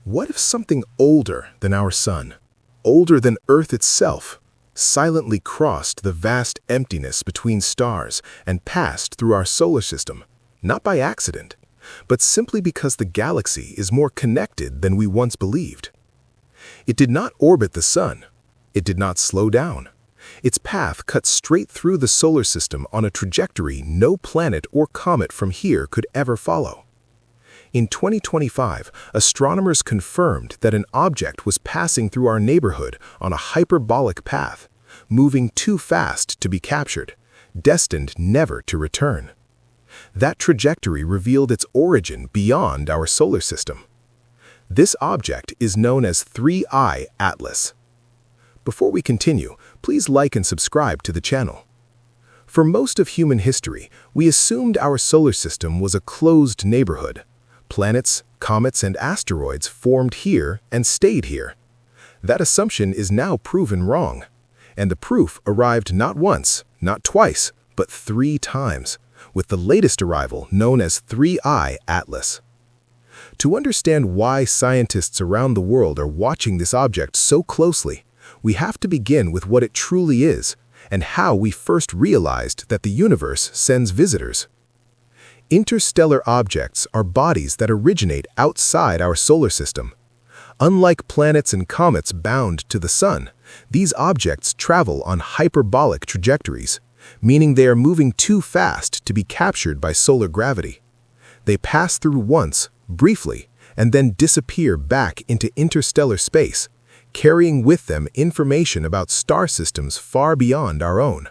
What if something older than our sun, older than Earth itself, silently crossed the vast emptiness between stars and passed through our solar system, not by accident, but simply because the galaxy is more connected than we once believed? It did not orbit the sun. It did not slow down. Its path cut straight through the solar system on a trajectory no planet or comet from here could ever follow. In 2025, astronomers confirmed that an object was passing through our neighborhood on a hyperbolic path, moving too fast to be captured, destined never to return. That trajectory revealed its origin beyond our solar system. This object is known as 3I Atlas. Before we continue, please like and subscribe to the channel. For most of human history, we assumed our solar system was a closed neighborhood. Planets, comets, and asteroids formed here and stayed here. That assumption is now proven wrong. And the proof arrived not once, not twice, but 3 times, with the latest arrival known as 3I Atlas. To understand why scientists around the world are watching this object so closely, we have to begin with what it truly is and how we first realized that the universe sends visitors. Interstellar objects are bodies that originate outside our solar system. Unlike planets and comets bound to the sun, these objects travel on hyperbolic trajectories, meaning they are moving too fast to be captured by solar gravity. They pass through once, briefly, and then disappear back into interstellar space, carrying with them information about star systems far beyond our own.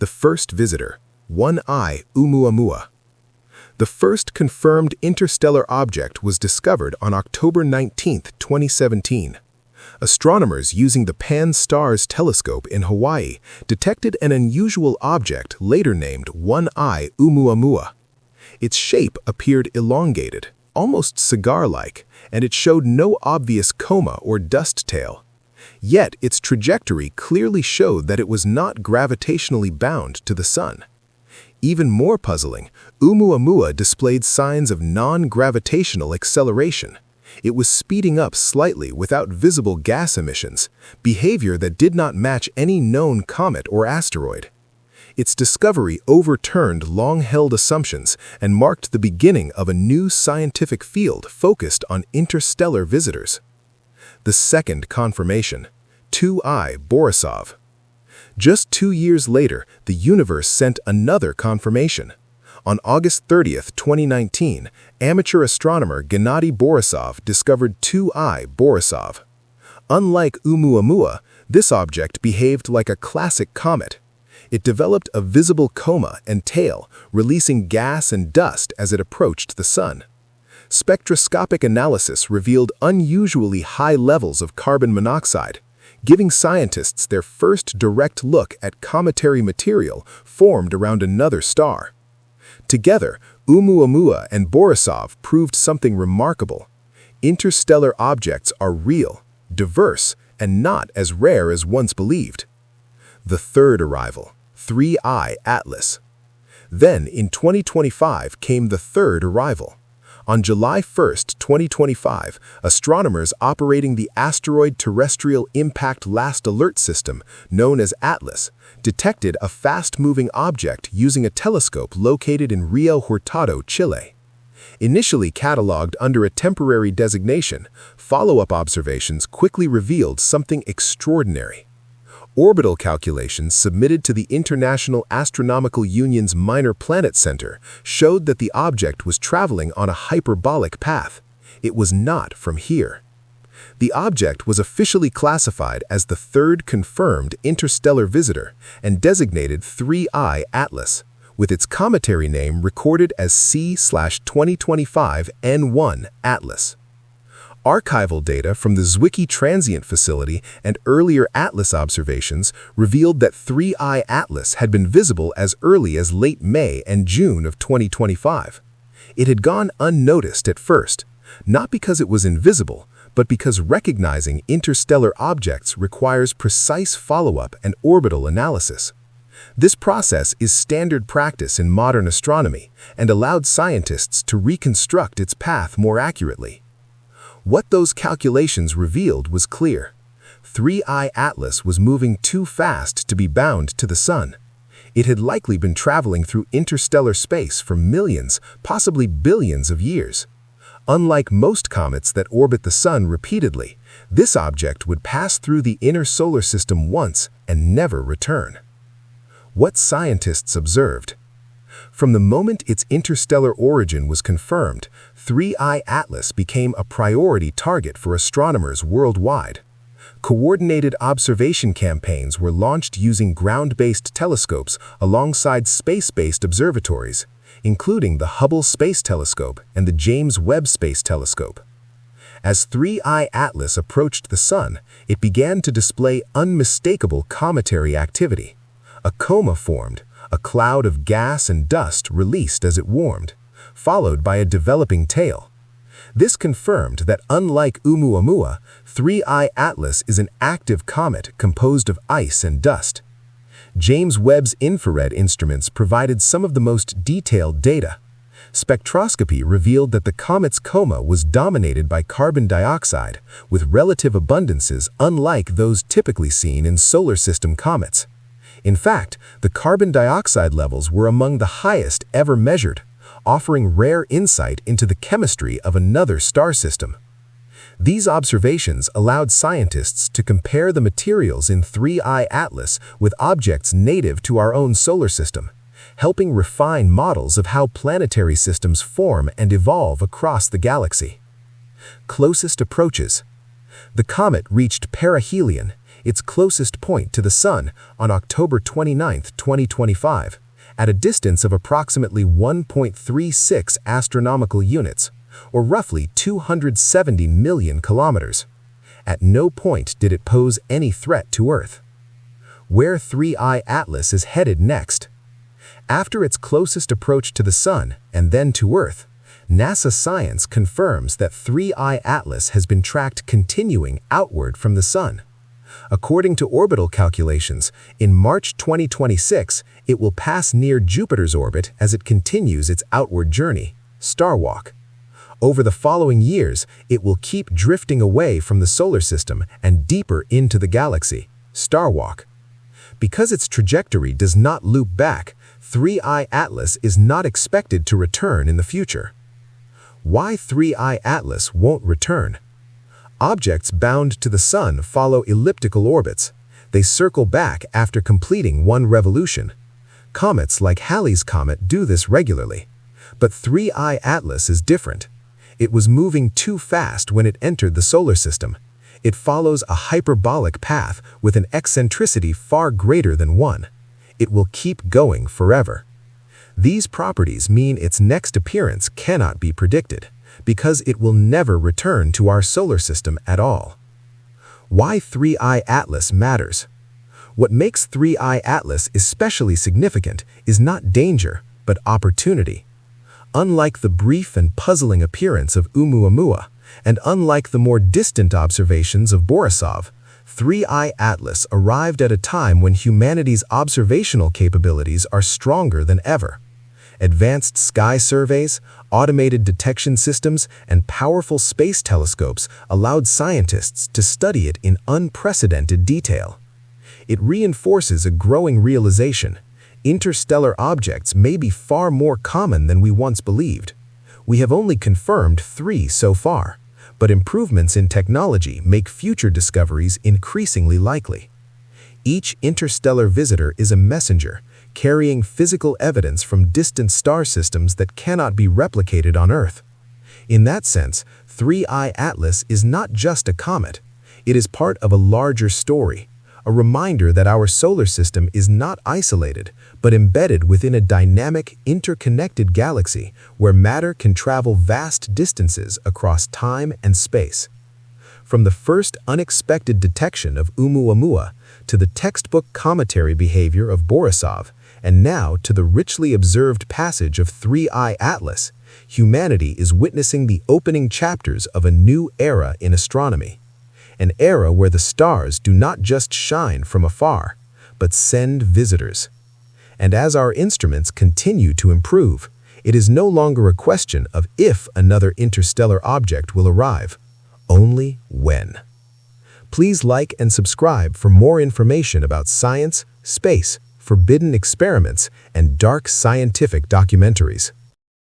The first visitor, 1I Oumuamua. The first confirmed interstellar object was discovered on October 19, 2017. Astronomers using the Pan-STARRS telescope in Hawaii detected an unusual object later named 1I Oumuamua. Its shape appeared elongated, almost cigar-like, and it showed no obvious coma or dust tail. Yet its trajectory clearly showed that it was not gravitationally bound to the sun. Even more puzzling, Oumuamua displayed signs of non-gravitational acceleration. It was speeding up slightly without visible gas emissions, behavior that did not match any known comet or asteroid. Its discovery overturned long-held assumptions and marked the beginning of a new scientific field focused on interstellar visitors. The second confirmation, 2I Borisov. Just 2 years later, the universe sent another confirmation. On August 30, 2019, amateur astronomer Gennady Borisov discovered 2I Borisov. Unlike Oumuamua, this object behaved like a classic comet. It developed a visible coma and tail, releasing gas and dust as it approached the sun. Spectroscopic analysis revealed unusually high levels of carbon monoxide, giving scientists their first direct look at cometary material formed around another star. Together, Oumuamua and Borisov proved something remarkable. Interstellar objects are real, diverse, and not as rare as once believed. The third arrival, 3I Atlas. Then, in 2025, came the third arrival. On July 1, 2025, astronomers operating the Asteroid Terrestrial Impact Last Alert System, known as ATLAS, detected a fast-moving object using a telescope located in Rio Hurtado, Chile. Initially catalogued under a temporary designation, follow-up observations quickly revealed something extraordinary. Orbital calculations submitted to the International Astronomical Union's Minor Planet Center showed that the object was traveling on a hyperbolic path. It was not from here. The object was officially classified as the third confirmed interstellar visitor and designated 3I Atlas, with its cometary name recorded as C/2025 N1 Atlas. Archival data from the Zwicky Transient Facility and earlier ATLAS observations revealed that 3I Atlas had been visible as early as late May and June of 2025. It had gone unnoticed at first, not because it was invisible, but because recognizing interstellar objects requires precise follow-up and orbital analysis. This process is standard practice in modern astronomy and allowed scientists to reconstruct its path more accurately. What those calculations revealed was clear. 3I Atlas was moving too fast to be bound to the sun. It had likely been traveling through interstellar space for millions, possibly billions of years. Unlike most comets that orbit the sun repeatedly, this object would pass through the inner solar system once and never return. What scientists observed. From the moment its interstellar origin was confirmed, 3I Atlas became a priority target for astronomers worldwide. Coordinated observation campaigns were launched using ground-based telescopes alongside space-based observatories, including the Hubble Space Telescope and the James Webb Space Telescope. As 3I Atlas approached the sun, it began to display unmistakable cometary activity. A coma formed, a cloud of gas and dust released as it warmed, followed by a developing tail. This confirmed that unlike Oumuamua, 3I Atlas is an active comet composed of ice and dust. James Webb's infrared instruments provided some of the most detailed data. Spectroscopy revealed that the comet's coma was dominated by carbon dioxide, with relative abundances unlike those typically seen in solar system comets. In fact, the carbon dioxide levels were among the highest ever measured, offering rare insight into the chemistry of another star system. These observations allowed scientists to compare the materials in 3I Atlas with objects native to our own solar system, helping refine models of how planetary systems form and evolve across the galaxy. Closest approaches. The comet reached perihelion, its closest point to the Sun, on October 29, 2025, at a distance of approximately 1.36 astronomical units, or roughly 270 million kilometers. At no point did it pose any threat to Earth. Where 3I Atlas is headed next. After its closest approach to the Sun and then to Earth, NASA science confirms that 3I Atlas has been tracked continuing outward from the Sun. According to orbital calculations, in March 2026, it will pass near Jupiter's orbit as it continues its outward journey, star walk. Over the following years, it will keep drifting away from the solar system and deeper into the galaxy, star walk. Because its trajectory does not loop back, 3I Atlas is not expected to return in the future. Why 3I Atlas won't return? Objects bound to the Sun follow elliptical orbits. They circle back after completing one revolution. Comets like Halley's Comet do this regularly. But 3I Atlas is different. It was moving too fast when it entered the solar system. It follows a hyperbolic path with an eccentricity far greater than 1. It will keep going forever. These properties mean its next appearance cannot be predicted, because it will never return to our solar system at all. Why 3I Atlas matters. What makes 3I Atlas especially significant is not danger, but opportunity. Unlike the brief and puzzling appearance of Oumuamua, and unlike the more distant observations of Borisov, 3I Atlas arrived at a time when humanity's observational capabilities are stronger than ever. Advanced sky surveys, automated detection systems, and powerful space telescopes allowed scientists to study it in unprecedented detail. It reinforces a growing realization: interstellar objects may be far more common than we once believed. We have only confirmed 3 so far, but improvements in technology make future discoveries increasingly likely. Each interstellar visitor is a messenger, carrying physical evidence from distant star systems that cannot be replicated on Earth. In that sense, 3I Atlas is not just a comet. It is part of a larger story, a reminder that our solar system is not isolated, but embedded within a dynamic, interconnected galaxy where matter can travel vast distances across time and space. From the first unexpected detection of Oumuamua to the textbook cometary behavior of Borisov, and now to the richly observed passage of 3I Atlas, humanity is witnessing the opening chapters of a new era in astronomy. An era where the stars do not just shine from afar, but send visitors. And as our instruments continue to improve, it is no longer a question of if another interstellar object will arrive. only when. Please like and subscribe for more information about science, space, forbidden experiments, and dark scientific documentaries.